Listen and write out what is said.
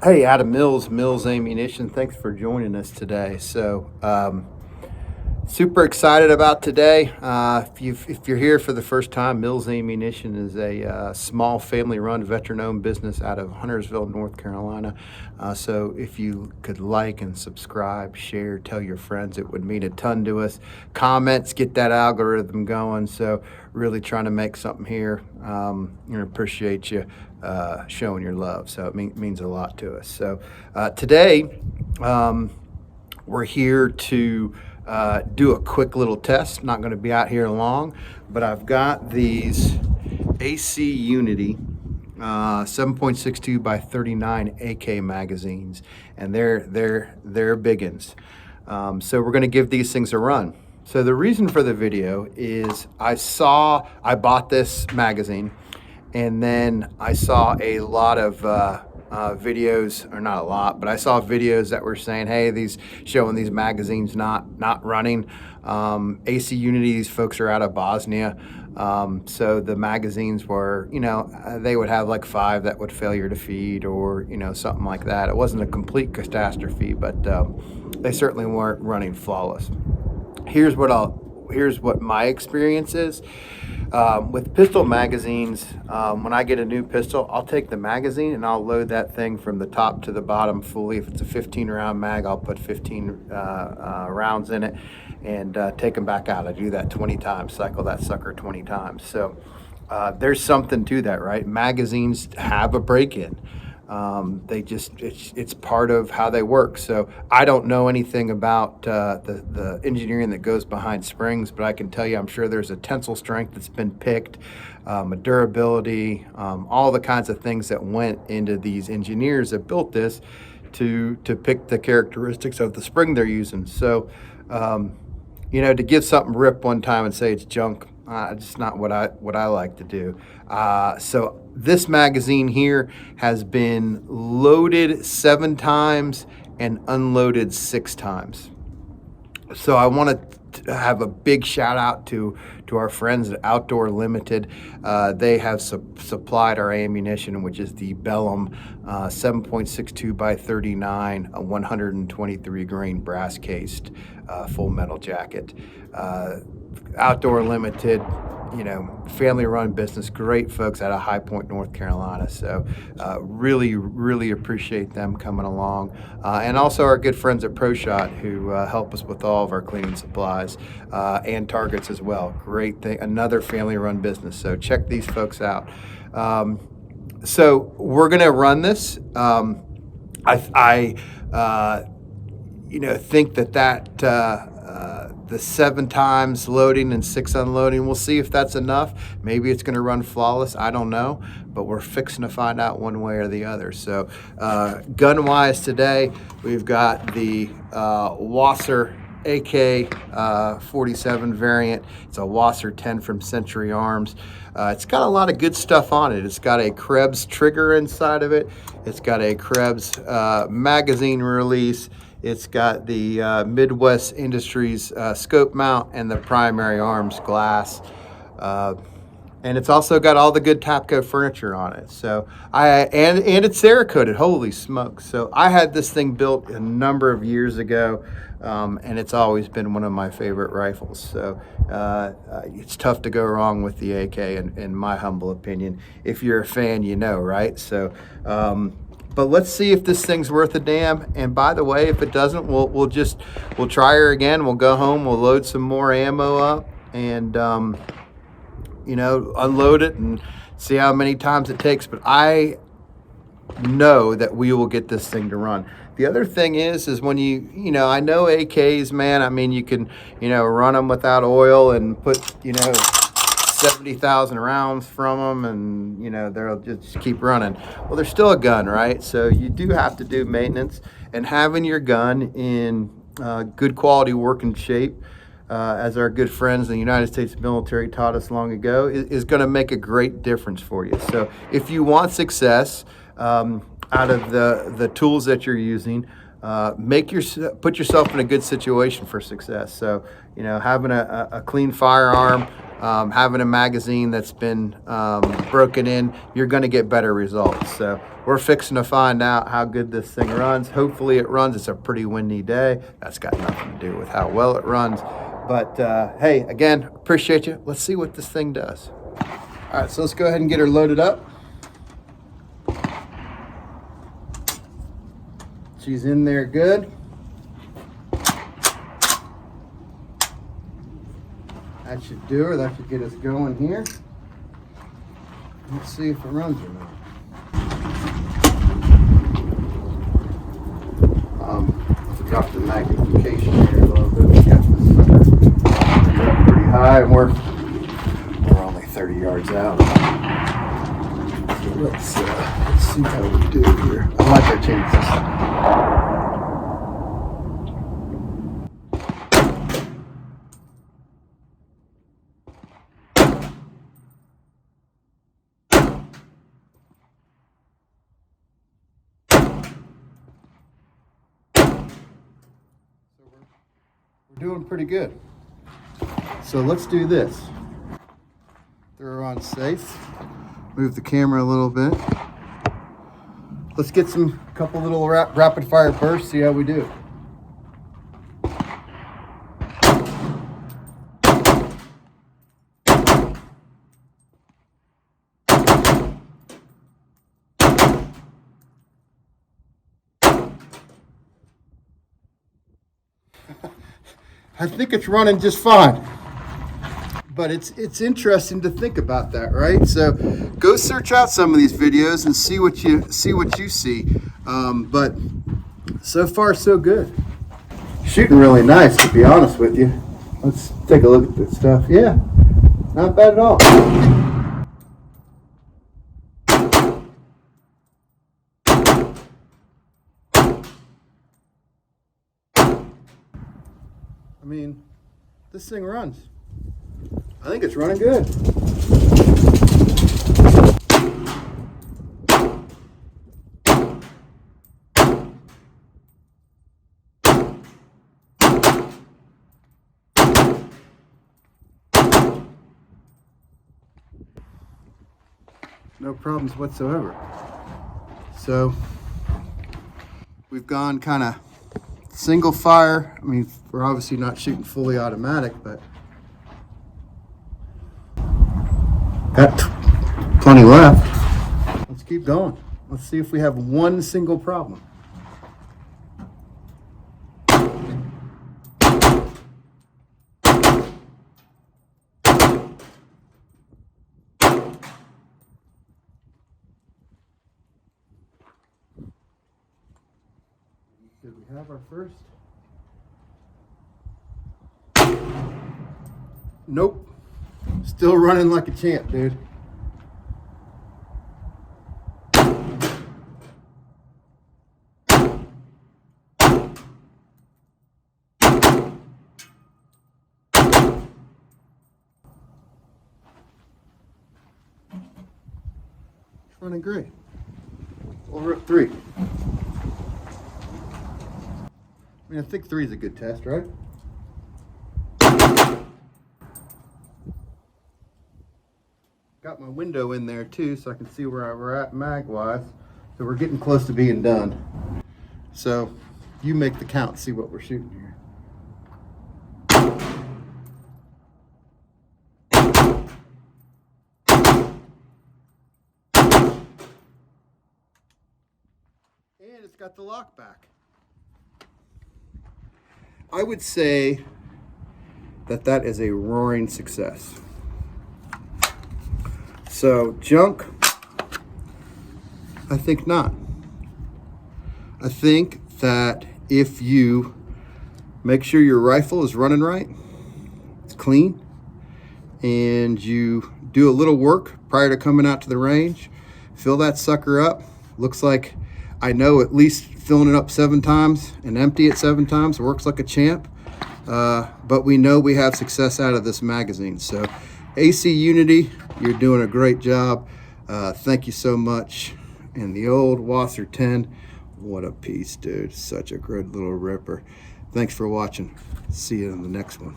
Hey, Adam Mills Ammunition. Thanks for joining us today. Super excited about today. If you're here for the first time, Mills Ammunition is a small family-run, veteran-owned business out of Huntersville, North Carolina. So if you could like and subscribe, share, tell your friends, it would mean a ton to us. Comments, get that algorithm going. So really trying to make something here. Appreciate you showing your love. So it means a lot to us. So today we're here to do a quick little test. Not going to be out here long, but I've got these AC Unity 7.62 by 39 AK magazines, and they're big uns. So we're going to give these things a run. So the reason for the video is I bought this magazine, and then I saw a lot of videos, or not a lot, but I saw videos that were saying, hey, showing these magazines not running. AC Unity, these folks are out of Bosnia. So the magazines were, they would have like 5 that would failure to feed, or, something like that. It wasn't a complete catastrophe, but they certainly weren't running flawless. Here's what my experience is. With pistol magazines, when I get a new pistol, I'll take the magazine and I'll load that thing from the top to the bottom fully. If it's a 15 round mag, I'll put 15 rounds in it and take them back out. I do that 20 times, cycle that sucker 20 times. So there's something to that, right? Magazines have a break-in. It's part of how they work. So I don't know anything about the engineering that goes behind springs, but I can tell you, I'm sure there's a tensile strength that's been picked, a durability, all the kinds of things that went into these engineers that built this to pick the characteristics of the spring they're using. So, to give something rip one time and say it's junk, it's not what I like to do. So this magazine here has been loaded 7 times and unloaded 6 times. So I want to have a big shout out to our friends at Outdoor Limited. They have supplied our ammunition, which is the Belom 7.62 by 39, a 123 grain brass cased full metal jacket. Outdoor Limited, family run business, great folks out of High Point, North Carolina. So really appreciate them coming along. And also our good friends at ProShot, who help us with all of our cleaning supplies and targets as well. Great thing, another family run business. So check these folks out. So we're going to run this. I think that the 7 times loading and 6 unloading, we'll see if that's enough. Maybe it's going to run flawless. I don't know, but we're fixing to find out one way or the other. So gun-wise today, we've got the WASR AK-47 variant. It's a WASR-10 from Century Arms. It's got a lot of good stuff on it. It's got a Krebs trigger inside of it. It's got a Krebs magazine release. It's got the Midwest Industries scope mount and the primary arms glass. And it's also got all the good Tapco furniture on it. So and it's Cerakoted, holy smokes. So I had this thing built a number of years ago, and it's always been one of my favorite rifles. So it's tough to go wrong with the AK, in my humble opinion. If you're a fan, right? So but let's see if this thing's worth a damn. And by the way, if it doesn't, we'll try her again. We'll go home, we'll load some more ammo up, and unload it and see how many times it takes. But I know that we will get this thing to run. The other thing is when I know AKs, man, I mean, you can, run them without oil and put, 70,000 rounds from them, and they'll just keep running. Well, they're still a gun, right? So you do have to do maintenance, and having your gun in good quality working shape, as our good friends in the United States military taught us long ago, is going to make a great difference for you. So if you want success out of the tools that you're using, put yourself in a good situation for success. So, you know, having a clean firearm, having a magazine that's been broken in, you're going to get better results. So we're fixing to find out how good this thing runs. Hopefully it runs. It's a pretty windy day. That's got nothing to do with how well it runs. But hey, again, appreciate you. Let's see what this thing does. All right, so let's go ahead and get her loaded up. She's in there good. That should do her. That should get us going here. Let's see if it runs or not. Drop the magnification here a little bit. We got this up pretty high, and we're only 30 yards out. So let's see how we do here. I like our chances. We're doing pretty good. So let's do this. Throw her on safe. Move the camera a little bit. Let's get a couple little rapid fire bursts, see how we do. I think it's running just fine, but it's interesting to think about that, right? So go search out some of these videos and see what you see. But so far so good. Shooting really nice, to be honest with you. Let's take a look at this stuff. Yeah, not bad at all. I mean, this thing runs. I think it's running good. No problems whatsoever. So we've gone kind of single fire. I mean, we're obviously not shooting fully automatic, but got plenty left. Let's keep going. Let's see if we have one single problem. Did we have our first? Nope. Still running like a champ, dude. It's running great. Over at 3. I mean, I think 3 is a good test, right? Got my window in there too, so I can see where we're at mag-wise. So we're getting close to being done. So you make the count, see what we're shooting here. And it's got the lock back. I would say that is a roaring success. So junk, I think not. I think that if you make sure your rifle is running right, it's clean, and you do a little work prior to coming out to the range, fill that sucker up. Looks like I know at least filling it up 7 times and empty it 7 times works like a champ. But we know we have success out of this magazine. So AC Unity, you're doing a great job. Thank you so much. And the old WASR-10 What a piece, dude. Such a good little ripper. Thanks for watching. See you in the next one.